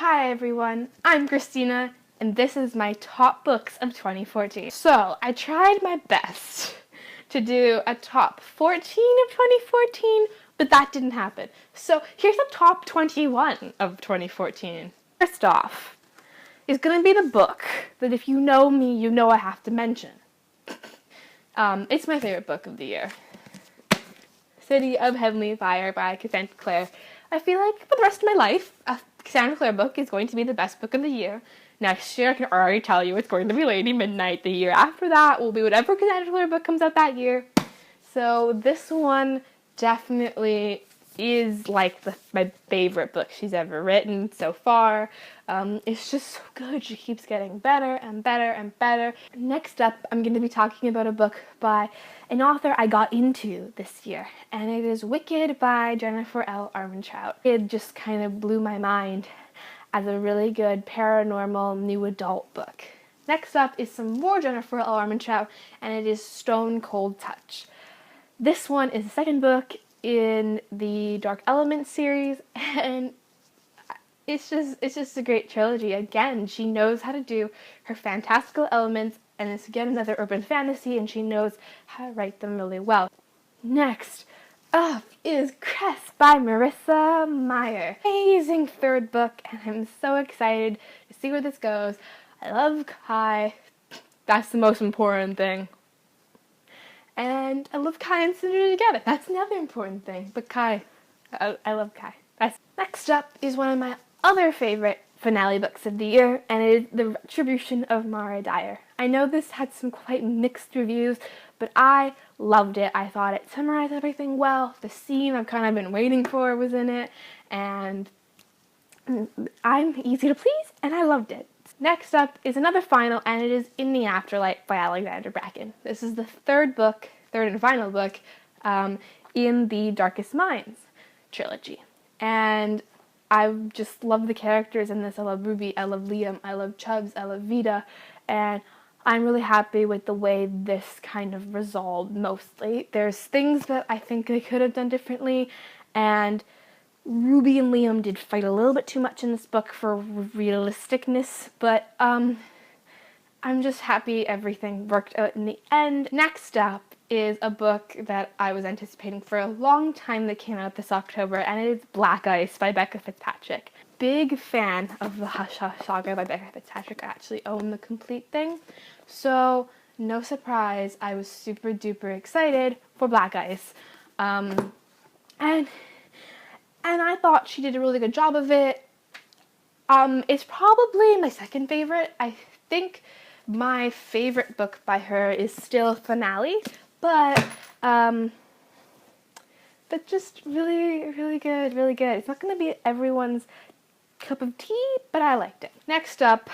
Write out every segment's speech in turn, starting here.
Hi everyone, I'm Christina, and this is my top books of 2014. So, I tried my best to do a top 14 of 2014, but that didn't happen. So, here's the top 21 of 2014. First off is going to be the book that if you know me, you know I have to mention. It's my favorite book of the year. City of Heavenly Fire by Cassandra Clare. I feel like for the rest of my life, a Cassandra Clare book is going to be the best book of the year. Next year, I can already tell you it's going to be Lady Midnight. The year after that will be whatever Cassandra Clare book comes out that year. So this one definitely is like my favorite book she's ever written so far. It's just so good. She keeps getting better and better and better. Next up, I'm going to be talking about a book by an author I got into this year, and it is Wicked by Jennifer L. Armentrout. It just kind of blew my mind as a really good paranormal new adult book. Next up is some more Jennifer L. Armentrout, and it is Stone Cold Touch. This one is the second book in the Dark Elements series, and it's just a great trilogy. Again, she knows how to do her fantastical elements, and it's again another urban fantasy, and she knows how to write them really well. Next up is Cress by Marissa Meyer. Amazing third book, and I'm so excited to see where this goes. I love Kai. That's the most important thing. And I love Kai and Cinder together. That's another important thing. But Kai, I love Kai. Next up is one of my other favorite finale books of the year, and it is The Retribution of Mara Dyer. I know this had some quite mixed reviews, but I loved it. I thought it summarized everything well. The scene I've kind of been waiting for was in it, and I'm easy to please, and I loved it. Next up is another final, and it is In the Afterlife by Alexandra Bracken. This is the third and final book in the Darkest Minds trilogy. And I just love the characters in this. I love Ruby, I love Liam, I love Chubbs, I love Vita, and I'm really happy with the way this kind of resolved mostly. There's things that I think they could have done differently, and Ruby and Liam did fight a little bit too much in this book for realisticness, but I'm just happy everything worked out in the end. Next up is a book that I was anticipating for a long time that came out this October, and it is Black Ice by Becca Fitzpatrick. Big fan of the Hush Hush Saga by Becca Fitzpatrick. I actually own the complete thing, so no surprise, I was super duper excited for Black Ice. And I thought she did a really good job of it. It's probably my second favorite. I think my favorite book by her is still Finale, but just really, really good, really good. It's not going to be everyone's cup of tea, but I liked it. Next up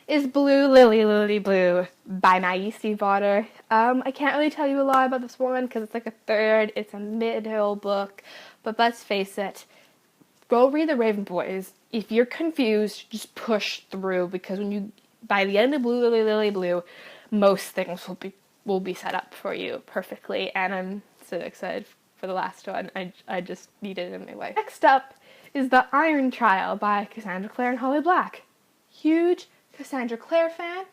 is Blue Lily Lily Blue by Maggie Stiefvater. I can't really tell you a lot about this one because it's like it's a middle book, but let's face it, go read The Raven Boys. If you're confused, just push through, because by the end of Blue Lily Lily Blue, most things will be set up for you perfectly, and I'm so excited for the last one. I just need it in my life. Next up is The Iron Trial by Cassandra Clare and Holly Black. Huge Cassandra Clare fan.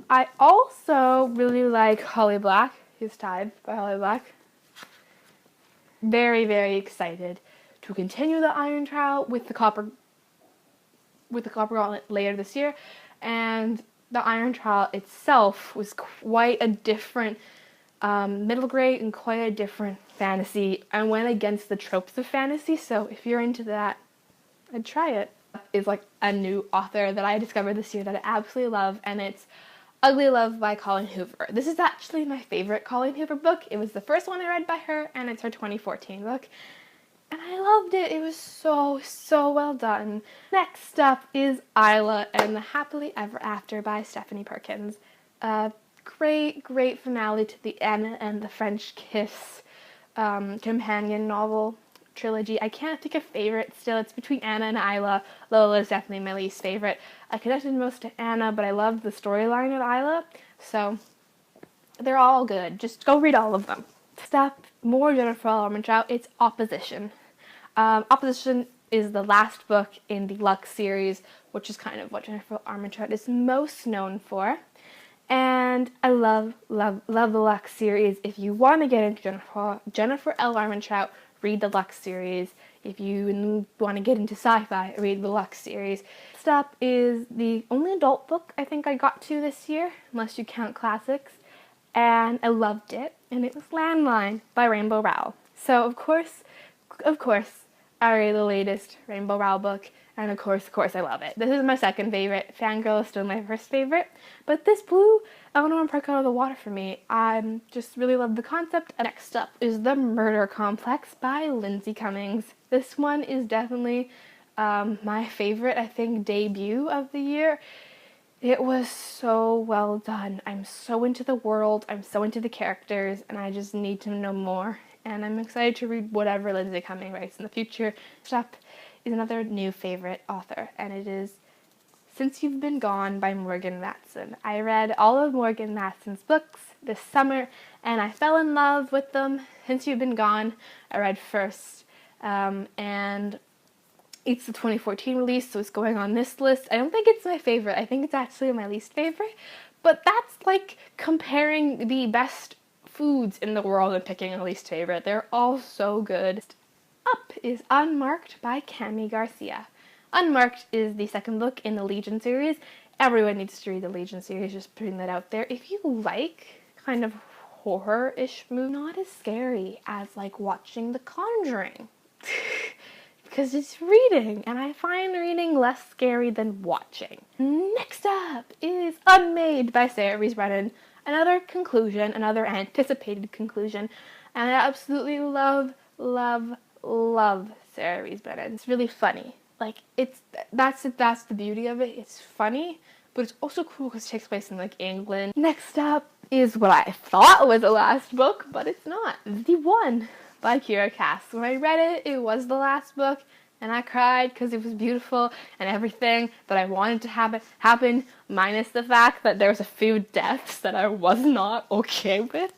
I also really like Holly Black. He's Tied by Holly Black. Very, very excited to continue the Iron Trial with the Copper Gauntlet later this year. And the Iron Trial itself was quite a different middle grade and quite a different fantasy. I went against the tropes of fantasy, so if you're into that, I'd try it. Is like a new author that I discovered this year that I absolutely love, and it's Ugly Love by Colleen Hoover. This is actually my favorite Colleen Hoover book. It was the first one I read by her, and it's her 2014 book, and I loved it. It was so well done. Next up is Isla and the Happily Ever After by Stephanie Perkins. Great finale to the Anna and the French Kiss companion novel trilogy. I can't pick a favorite still. It's between Anna and Isla. Lola is definitely my least favorite. I connected most to Anna, but I loved the storyline of Isla, so they're all good. Just go read all of them. Next up, more Jennifer L. Armentrout. It's Opposition. Opposition is the last book in the Lux series, which is kind of what Jennifer Armentrout is most known for. And I love, love, love the Lux series. If you want to get into Jennifer L. Armentrout, read the Lux series. If you want to get into sci-fi, read the Lux series. Next up is the only adult book I think I got to this year, unless you count classics. And I loved it. And it was Landline by Rainbow Rowell. So of course, I read the latest Rainbow Rowell book. And of course, I love it. This is my second favorite. Fangirl is still my first favorite. But this blew Eleanor and Park out of the water for me. I just really love the concept. Next up is The Murder Complex by Lindsay Cummings. This one is definitely my favorite, I think, debut of the year. It was so well done. I'm so into the world. I'm so into the characters. And I just need to know more. And I'm excited to read whatever Lindsay Cummings writes in the future. Next up is another new favorite author, and it is Since You've Been Gone by Morgan Matson. I read all of Morgan Matson's books this summer, and I fell in love with them. Since You've Been Gone, I read first, and it's the 2014 release, so it's going on this list. I don't think it's my favorite. I think it's actually my least favorite, but that's like comparing the best foods in the world and picking a least favorite. They're all so good. Up is Unmarked by Cami Garcia. Unmarked is the second book in the Legion series. Everyone needs to read the Legion series, just putting that out there. If you like kind of horror-ish movie, not as scary as like watching The Conjuring. Because it's reading, and I find reading less scary than watching. Next up is Unmade by Sarah Rees Brennan. Another conclusion, another anticipated conclusion, and I absolutely love Sarah Rees Brennan. It's really funny. Like, that's the beauty of it. It's funny, but it's also cool because it takes place in like England. Next up is what I thought was the last book, but it's not. The One by Kira Cass. When I read it, it was the last book, and I cried because it was beautiful and everything that I wanted to happen, minus the fact that there was a few deaths that I was not okay with.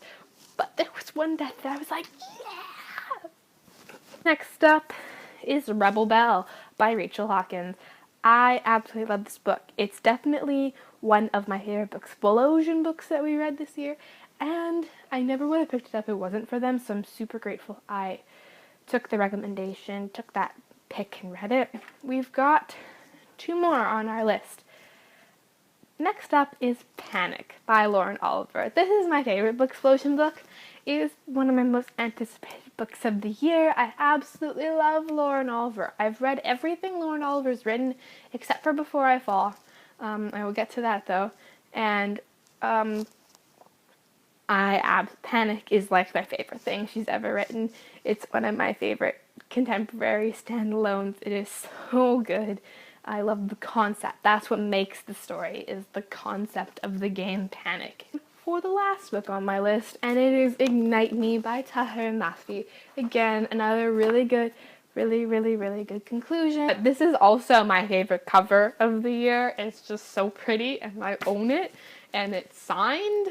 But there was one death that I was like, yeah! Next up is Rebel Belle by Rachel Hawkins. I absolutely love this book. It's definitely one of my favorite books, Explosion books that we read this year, and I never would have picked it up if it wasn't for them, so I'm super grateful I took the recommendation, took that pick and read it. We've got 2 more on our list. Next up is Panic by Lauren Oliver. This is my favorite book, Explosion book. It is one of my most anticipated books of the year. I absolutely love Lauren Oliver. I've read everything Lauren Oliver's written except for Before I Fall. I will get to that though. And Panic is like my favorite thing she's ever written. It's one of my favorite contemporary standalones. It is so good. I love the concept. That's what makes the story, is the concept of the game Panic. For the last book on my list, and it is Ignite Me by Tahira Mafi. Again, another really good, really good conclusion. But this is also my favorite cover of the year. It's just so pretty, and I own it, and it's signed.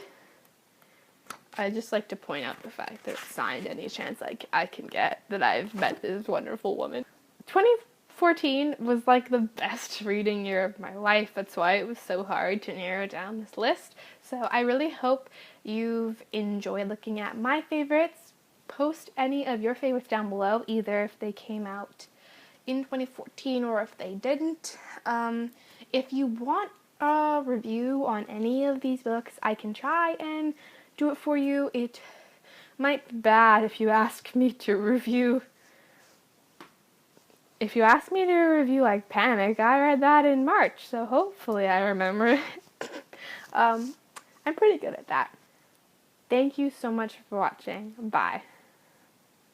I just like to point out the fact that it's signed any chance I can get that I've met this wonderful woman. 2014 was like the best reading year of my life. That's why it was so hard to narrow down this list. So I really hope you've enjoyed looking at my favorites. Post any of your favorites down below, either if they came out in 2014 or if they didn't. If you want a review on any of these books, I can try and do it for you. It might be bad if you ask me to review. If you ask me to review like Panic, I read that in March, so hopefully I remember it. I'm pretty good at that. Thank you so much for watching. Bye.